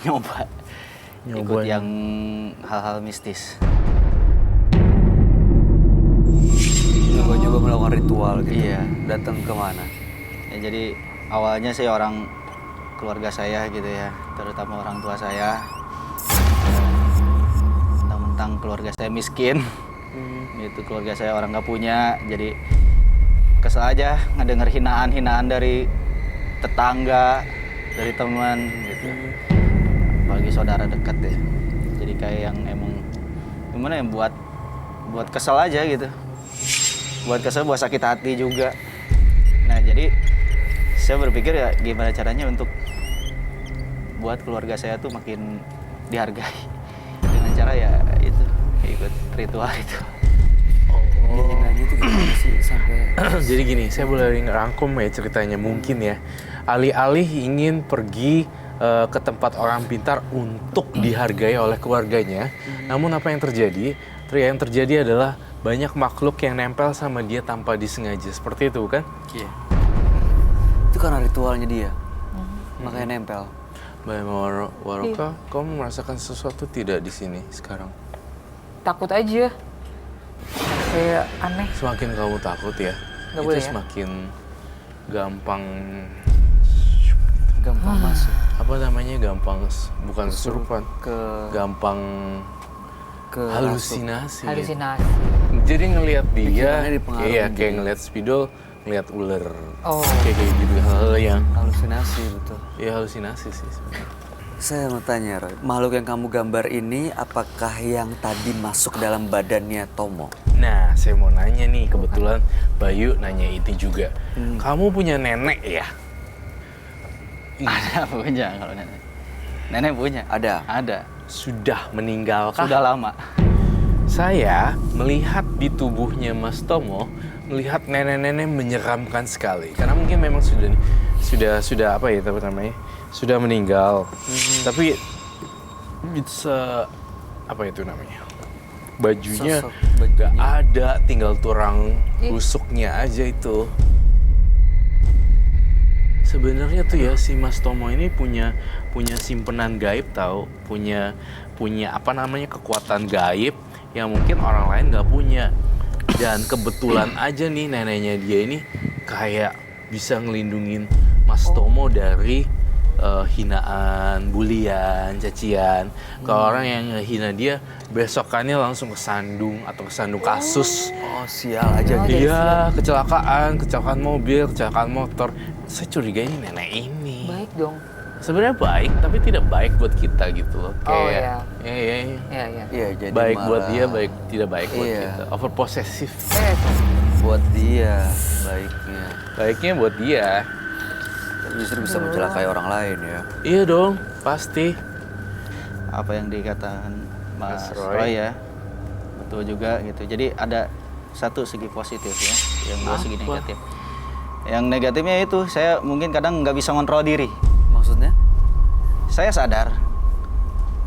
nyoba-nyoba ikut yang hal-hal mistis. Nyoba-nyoba melakukan ritual gitu. Iya. Datang ke mana? Ya, jadi awalnya sih orang keluarga saya gitu ya, terutama orang tua saya. Mentang-mentang keluarga saya miskin, gitu, keluarga saya orang nggak punya, jadi kesel aja ngedenger hinaan-hinaan dari tetangga, dari teman gitu. Apalagi saudara dekat ya. Jadi kayak yang emang gimana ya, buat kesel aja gitu. Buat kesel, buat sakit hati juga. Nah, jadi saya berpikir ya gimana caranya untuk buat keluarga saya tuh makin dihargai. Dengan cara ya itu, ikut ritual itu. Hinanya itu gimana sih sampai... Jadi gini, saya boleh ngerangkum ya ceritanya mungkin ya. Alih-alih ingin pergi ke tempat orang pintar untuk dihargai oleh keluarganya, namun apa yang terjadi? Yang terjadi adalah banyak makhluk yang nempel sama dia tanpa disengaja. Seperti itu, bukan? Iya. Itu karena ritualnya dia. Makanya nempel. Mbak Waroka, kamu merasakan sesuatu tidak di sini sekarang? Takut aja. Kayak aneh. Semakin kamu takut ya, Nggak itu boleh ya? semakin gampang Masuk apa namanya, gampang bukan kesurupan, gampang ke halusinasi. Halusinasi. Jadi ngelihat dia, Pikirannya dipengaruhi iya jadi. kayak ngelihat spidol, ngelihat ular, Oh. kayak gitu hal yang halusinasi, betul. ya halusinasi sih sebenarnya. Saya mau tanya, Roy, makhluk yang kamu gambar ini apakah yang tadi masuk dalam badannya Tomo? Nah, saya mau nanya nih, kebetulan Bayu nanya itu juga. Kamu punya nenek ya? Ada punya kalau nenek. Nenek punya. Ada. Ada. Sudah meninggalkah? Sudah lama. Saya melihat di tubuhnya Mas Tomo, melihat nenek-nenek menyeramkan sekali. Karena mungkin memang sudah apa ya namanya? Sudah meninggal. Tapi it's apa itu namanya? Bajunya Sosok nggak ada, tinggal tulang rusuknya aja itu. Sebenarnya tuh ya si Mas Tomo ini punya simpenan gaib, tahu, punya apa namanya, kekuatan gaib yang mungkin orang lain nggak punya. Dan kebetulan aja nih neneknya dia ini kayak bisa ngelindungin Mas Tomo dari hinaan, bulian, cacian. Kalau orang yang ngehina dia, besokannya langsung kesandung atau kesandung kasus. Oh, sial aja gitu. Iya, kecelakaan mobil, kecelakaan motor. Saya curiga ini nenek ini. Baik dong. Sebenarnya baik, tapi tidak baik buat kita gitu loh. Oh, Kayak, iya. iya. Iya. Iya, jadi Baik malah buat dia, baik tidak baik buat Iya. kita. Over possessive. buat dia baiknya. Baiknya buat dia. Tapi justru bisa mencelakai orang lain ya. Iya dong, pasti. Apa yang dikatakan Mas Mas Roy. Roy ya, betul juga gitu. Jadi ada satu segi positif ya, yang dua segi negatif. Yang negatifnya itu saya mungkin kadang nggak bisa ngontrol diri. Maksudnya? Saya sadar,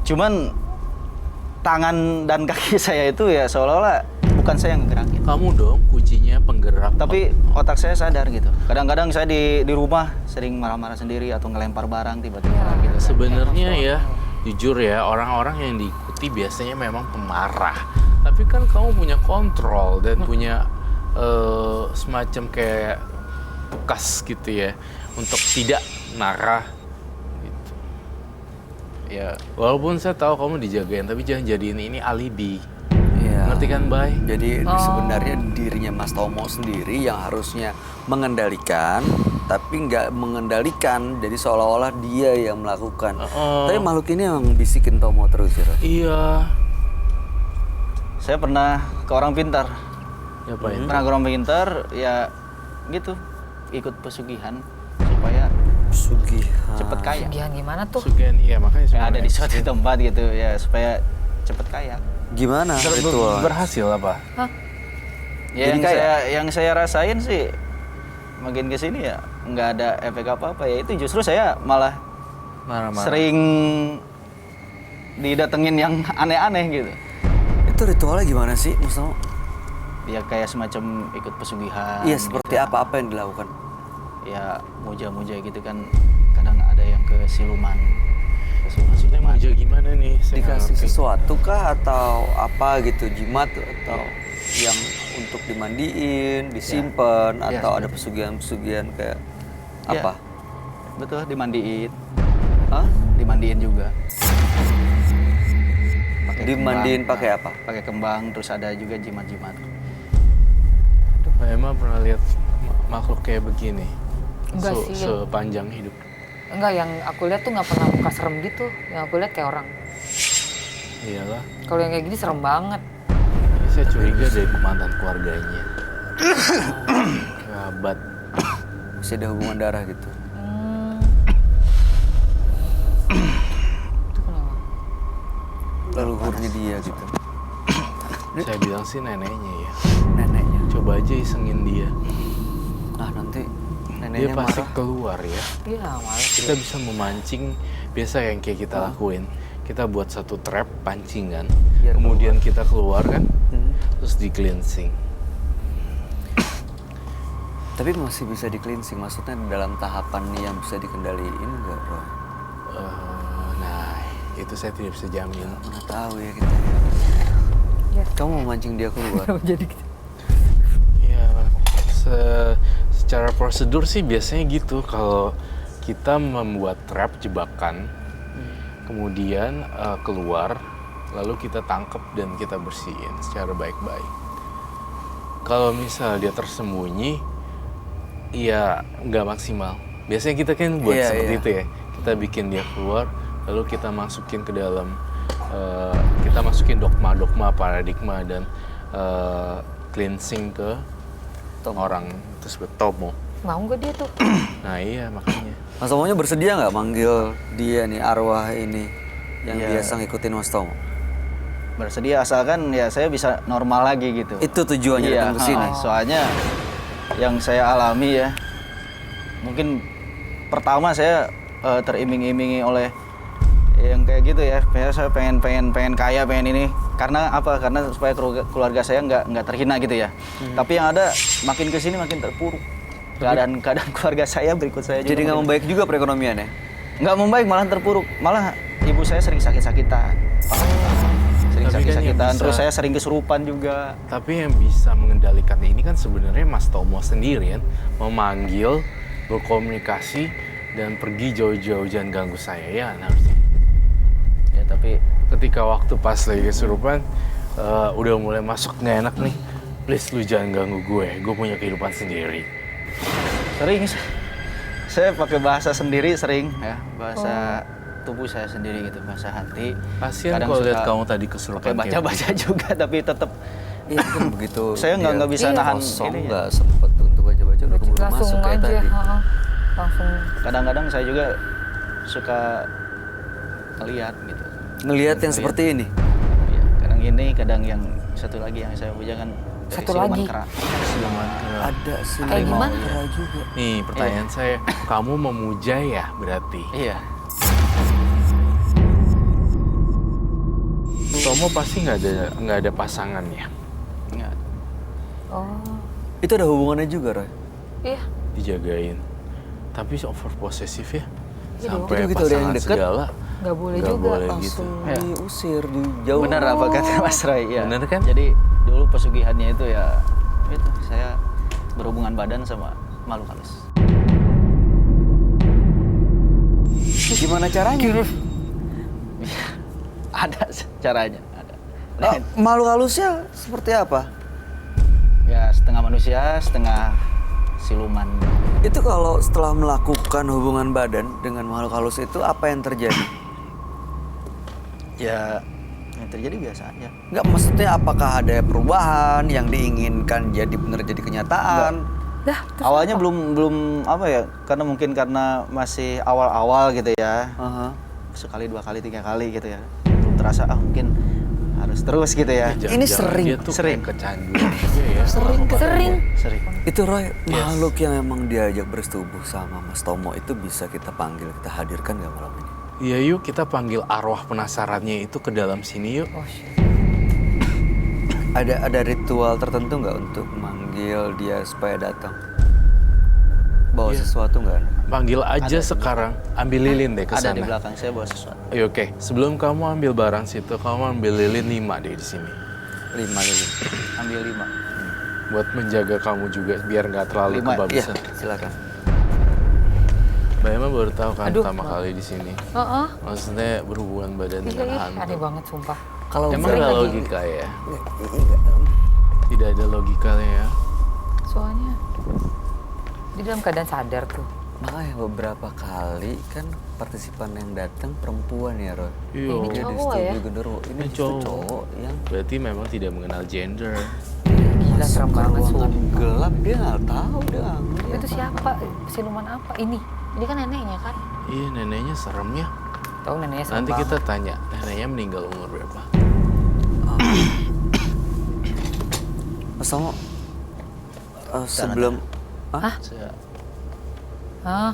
cuman tangan dan kaki saya itu ya seolah-olah bukan saya yang ngegerakin. Kamu dong kuncinya penggerak. Tapi otak saya sadar gitu. Kadang-kadang saya di rumah sering marah-marah sendiri atau ngelempar barang tiba-tiba gitu. Sebenarnya ya, jujur ya, orang-orang yang diikuti biasanya memang pemarah. Tapi kan kamu punya kontrol dan punya semacam kayak bekas gitu ya, untuk tidak marah gitu. Ya, walaupun saya tahu kamu dijagain, tapi jangan jadiin ini alibi. Iya. Ngerti kan, Bay? Jadi sebenarnya dirinya Mas Tomo sendiri yang harusnya mengendalikan, tapi nggak mengendalikan. Jadi seolah-olah dia yang melakukan. Tapi makhluk ini yang bisikin Tomo terus ya. Iya. Saya pernah ke orang pintar. Ngapain? Pernah ke orang pintar ya gitu, ikut pesugihan supaya Sugihan. cepet kaya. Pesugihan gimana tuh? Sugen, iya makanya Yang ada di sebenarnya. suatu tempat gitu ya supaya cepet kaya. Gimana ritual? Berhasil apa? Ya, Jadi yang saya rasain sih makin kesini ya nggak ada efek apa-apa ya, itu justru saya malah Marah-marah. sering didatengin yang aneh-aneh gitu. Itu ritualnya gimana sih, Mas Tomo? Ya kayak semacam ikut pesugihan. Iya, seperti gitu. apa yang dilakukan? Ya muja-muja gitu kan, kadang ada yang ke siluman. Maksudnya manja gimana nih? Saya nggak Dikasih ngerti. sesuatu kah atau apa gitu, jimat atau yang untuk dimandiin, disimpan Ya, atau ada pesugihan-pesugihan kayak Ya. apa? Betul, dimandiin. Hah? Dimandiin juga. Dimandiin kembang. pakai apa? Pakai kembang, terus ada juga jimat-jimat. Mbak Emma pernah lihat makhluk kayak begini? Enggak sih. Sepanjang hidup. Enggak, yang aku lihat tuh nggak pernah muka serem gitu. Yang aku lihat kayak orang. Iyalah. Kalau yang kayak gini serem banget. Ini saya curiga dari mantan keluarganya. Kerabat. Masih ada hubungan darah gitu. Itu kenapa? Leluhurnya dia gitu. Saya bilang sih neneknya ya. Neneknya. Coba aja isengin dia. Nah nanti Dia neneknya pasti marah. keluar ya. Iya, males. Kita bisa memancing, biasa yang kayak kita lakuin. Kita buat satu trap pancingan, Biar kemudian kita keluar kan, Hmm. terus di cleansing. Tapi masih bisa di cleansing, maksudnya dalam tahapan yang bisa dikendaliin nggak, Roy? Nah, itu saya tidak bisa jamin. Mana tahu ya kita. Ya. Kamu mau mancing dia keluar? Kenapa jadi gitu? Ya, secara prosedur sih biasanya gitu. Kalau kita membuat trap jebakan, kemudian keluar, lalu kita tangkap dan kita bersihin secara baik-baik. Kalau misal dia tersembunyi, ya nggak maksimal. Biasanya kita kan buat Iya, seperti iya. itu ya. Kita bikin dia keluar, lalu kita masukin ke dalam, kita masukin dogma-dogma, paradigma dan cleansing ke orang tersebut, tomo. Mau nggak dia tuh? Nah iya makanya. Mas Tomonya bersedia nggak manggil dia nih, arwah ini yang Iya. biasa ngikutin Mas Tomo? Bersedia asalkan ya saya bisa normal lagi gitu. Itu tujuannya Iya, datang ke sini. soalnya yang saya alami ya, mungkin pertama saya teriming-imingi oleh yang kayak gitu ya. Saya pengen kaya, pengen ini. Karena apa? Karena supaya keluarga saya nggak terhina gitu ya. Tapi yang ada makin kesini makin terpuruk. Keadaan keluarga saya berikut saya juga Jadi nggak makin- membaik juga perekonomiannya? nggak membaik, malah terpuruk. Malah ibu saya sering sakit-sakitan. Sering Tapi kan yang sakit-sakitan. bisa- Terus saya sering kesurupan juga. Tapi yang bisa mengendalikan ini kan sebenarnya Mas Tomo sendiri kan, memanggil, berkomunikasi dan pergi jauh-jauh, jangan ganggu saya ya harusnya. Ya tapi Ketika waktu pas lagi kesurupan, udah mulai masuk nggak enak nih, please lu jangan ganggu gue punya kehidupan sendiri. sering saya pakai bahasa sendiri sering ya, bahasa tubuh saya sendiri gitu, bahasa hati. Kasian Kadang kalau suka lihat kamu tadi kesurupan pakai kayak baca-baca juga, tapi tetap Iya kan begitu. saya dia nggak bisa Iya. nahan kosong, ini ya. nggak sempet untuk baca-baca, udah keburu Langsung masuk kayak aja, tadi. langsung. Kadang-kadang saya juga suka ngeliat gitu. Ngelihat yang seperti ini. Ya, kadang ini, kadang yang satu lagi yang saya puja kan dari Satu siluman lagi? kera. Ada sih Kayak gimana? juga. Nih pertanyaan saya, kamu memuja ya berarti? Iya. Tomo pasti nggak ada pasangannya, Enggak. Oh, Itu ada hubungannya juga, Roy. iya. dijagain. Tapi over posesif ya, Iya dong. sampai Itu gitu, ada yang pasangan deket. segala. Nggak boleh Nggak juga. boleh. Langsung Ya. diusir, dijauh. Benar apa kata Mas Roy? Ya. Benar kan? Jadi dulu pesugihannya itu ya itu saya berhubungan badan sama makhluk halus. Gimana caranya? Ada caranya, ada. Oh, makhluk halusnya seperti apa? Ya setengah manusia, setengah siluman. Itu kalau setelah melakukan hubungan badan dengan makhluk halus itu apa yang terjadi? Ya yang terjadi biasa aja. Enggak, maksudnya apakah ada perubahan yang diinginkan jadi benar jadi kenyataan? Dah, terus Awalnya apa? belum apa ya, karena mungkin karena masih awal-awal gitu ya. Aha. Sekali, 2 kali, 3 kali gitu ya. Belum terasa mungkin harus terus gitu ya. Ini sering, Dia tuh sering. kayak kecanduan juga ya. Sering. Sering. Itu Roy, makhluk yang emang diajak bersetubuh sama Mas Tomo itu bisa kita panggil, kita hadirkan nggak malam ini? Iya yuk kita panggil arwah penasarannya itu ke dalam sini yuk. Oh, shit. Ada ritual tertentu nggak untuk manggil dia supaya datang? Bawa Iya. sesuatu nggak Anda? Panggil aja sekarang, ambil lilin deh ke Ada di sana. belakang saya bawa sesuatu. Iya, oke. Sebelum kamu ambil barang situ, kamu ambil lilin 5 deh di sini. 5 lilin. Ambil 5. Buat menjaga kamu juga biar nggak terlalu 5, Iya, kebagusan. silakan. Mbak Emma baru tahu kan Aduh, pertama Mbak. kali di sini. Heeh. Maksudnya berhubungan badan Iya, dengan iya, hantu. aneh banget sumpah. Kalau Emang Sering ada lagi. logika ya? Tidak ada logikanya ya? Soalnya di dalam keadaan sadar tuh. makanya beberapa kali kan partisipan yang datang perempuan ya Roy. Iya. Ini Dia di cowok ya? studio genderuwo. Ini Ini justru cowok. cowok yang Berarti memang tidak mengenal gender. Gila serem ke banget ruangan sumpah. gelap dia nggak tahu dia nggak ngeliat. Itu siapa? Siluman apa? Ini kan neneknya kan? Iya, neneknya serem ya. Tahu neneknya serem Nanti banget. kita tanya, neneknya meninggal umur berapa? Mas Tomo, sebelum Hah? Saya Hah?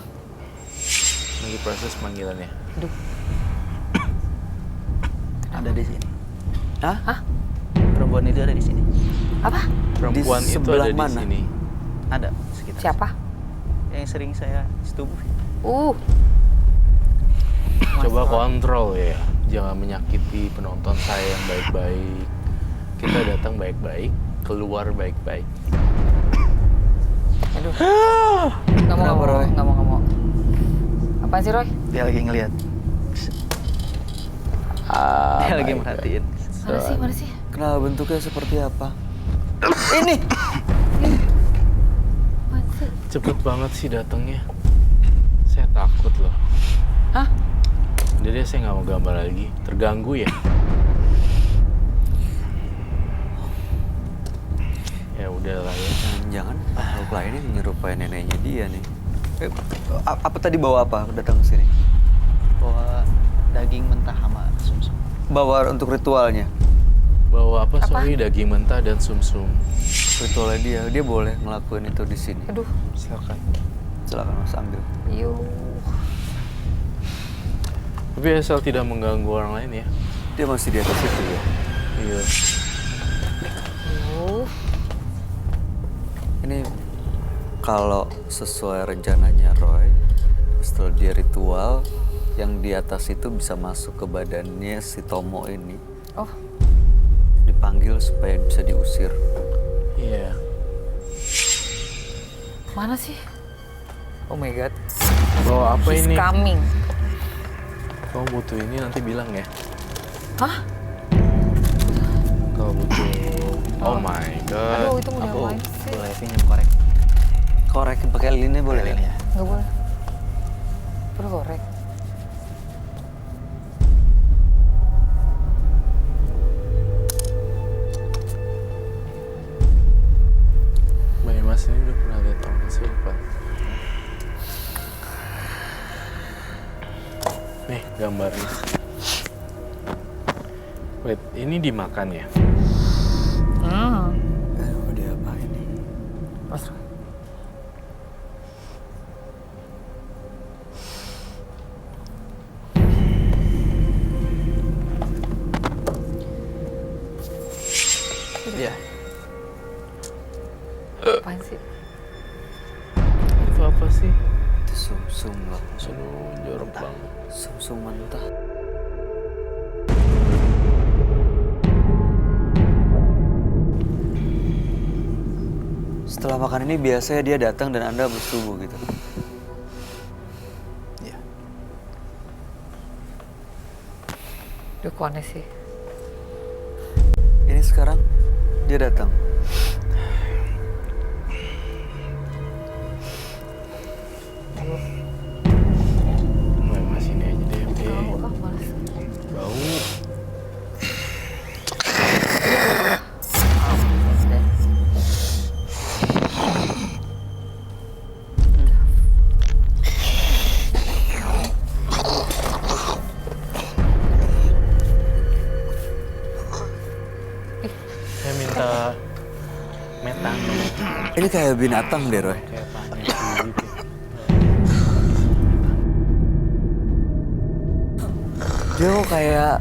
lagi proses panggilannya. Aduh. Ada di sini. Hah? Perempuan itu ada di sini. Apa? Perempuan itu sebelah ada di mana? sini. Ada sekitar. Siapa? Yang sering saya setubuhi. Coba Mas Roy. kontrol ya, jangan menyakiti penonton saya yang baik-baik. Kita datang baik-baik, keluar baik-baik. Aduh. Nggak mau, Kenapa, Roy? nggak mau. Apaan sih Roy? Dia lagi ngelihat. Dia lagi merhatiin. Mana sih? Kenapa bentuknya seperti apa? Ini Apaan sih? Cepet banget sih datangnya. Saya takut loh. Hah? Jadi saya nggak mau gambar lagi. Terganggu ya. Ya udahlah ya. jangan makhluk lainnya menyerupai neneknya dia nih. Apa tadi bawa apa datang ke sini? Bawa daging mentah sama sumsum. Bawa untuk ritualnya. Bawa apa? Apa? Sorry, daging mentah dan sumsum. Ritualnya dia boleh ngelakuin itu di sini. Aduh. Silakan. Silakan Mas ambil. Yuk. Tapi asal tidak mengganggu orang lain ya. Dia masih di atas itu ya. Iya. Yuk. Ini kalau sesuai rencananya Roy, setelah dia ritual, yang di atas itu bisa masuk ke badannya si Tomo ini. Oh, Dipanggil supaya bisa diusir. Iya. mana sih? Oh my god. Bawa apa He's ini? coming. Kamu butuh ini nanti bilang ya. Hah? Kalau butuh. Oh my god. Aduh, itu udah Aku main sih. boleh pinjam korek. Korek pakai lilinnya boleh? Lilinnya. Nggak boleh. Perlu korek. Mbak Mas ini udah pernah lihat orang sih lupa. Nih gambarnya. Wait, ini dimakan ya? Mau diapain nih? Mas, Iya. apaan sih? Itu apa sih? Itu sumsum loh. Aduh, jorok banget. Sumsum mentah. Setelah makan ini biasanya dia datang dan Anda bersetubuh gitu. Iya. Duh, kok aneh sih. Ini sekarang dia datang. Mbak Mas ini aja deh. Tahu, males. Bau. Saya minta metano. Ini kayak binatang deh Roy. Kayak panik gitu. Dia kok kayak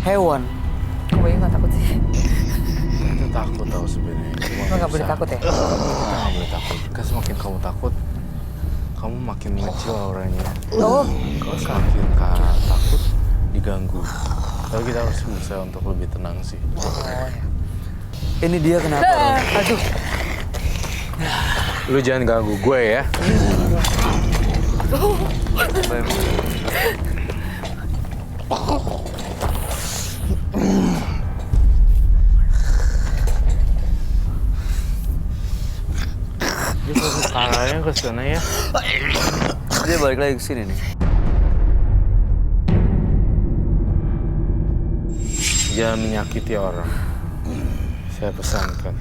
hewan. Kok Bayu nggak takut sih? Itu takut tau sebenarnya. Cuma cuma Lo nggak boleh bisa. takut ya? Kita nggak boleh takut. Kan semakin kamu takut, kamu makin mengecil auranya. Oh, Kalau semakin takut, diganggu. Tapi kita harus berusaha untuk lebih tenang sih. Ini dia kenapa, Roy? aduh. Lu jangan ganggu gue ya. Dia fokus arahnya ke sana ya. Dia balik lagi ke sini nih. Jangan menyakiti orang. Saya pesankan.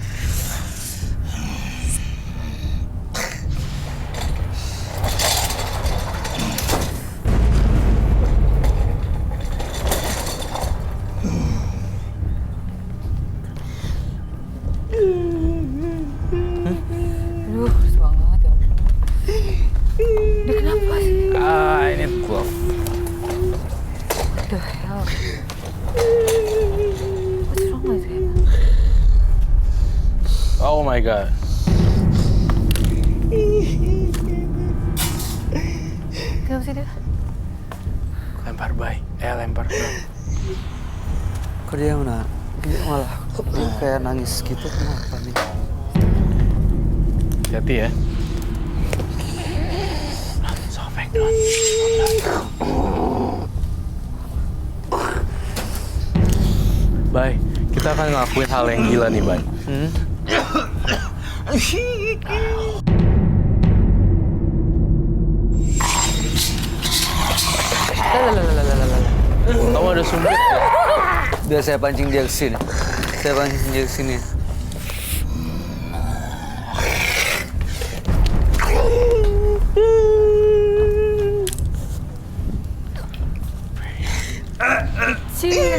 Aduh, keras banget ya ampun. Dia kenapa sih? I need glove. The hell? What's wrong with him? Oh my god. Kenapa sih dia? Lempar bay. Lempar bay. Kok dia malah dia kayak nangis gitu, kenapa nih? Hati-hati ya. Sobek dong. Bay, kita akan ngelakuin hal yang gila nih, Bay. Lalalalalalala. Kamu ada sumpit ya? Biar saya pancing dia ke sini. Saya pancing dia ke sini. Cih.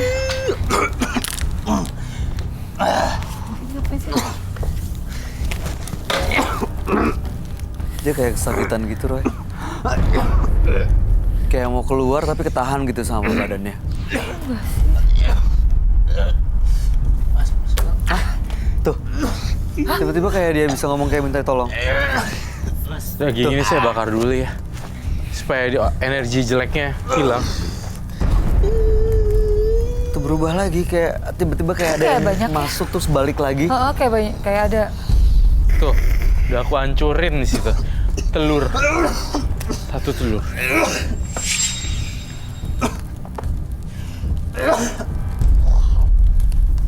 Ngapain sih? Dia kayak kesakitan gitu, Roy. Kayak mau keluar tapi ketahan gitu sama badannya. Tuh. Tiba-tiba kayak dia bisa ngomong kayak minta tolong. Nah, gini nih saya bakar dulu ya. Supaya energi jeleknya hilang. Tuh berubah lagi kayak tiba-tiba kayak ada Kayak yang banyak ya. masuk terus balik lagi. Oh, kayak banyak, kayak ada. Tuh, udah aku hancurin di situ. Telur. Satu telur.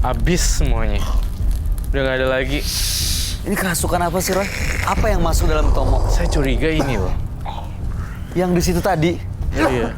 Habis semuanya. Udah nggak ada lagi. Ini kerasukan apa sih, Roy? Apa yang masuk dalam Tomo? Saya curiga ini loh. Yang di situ tadi. Iya.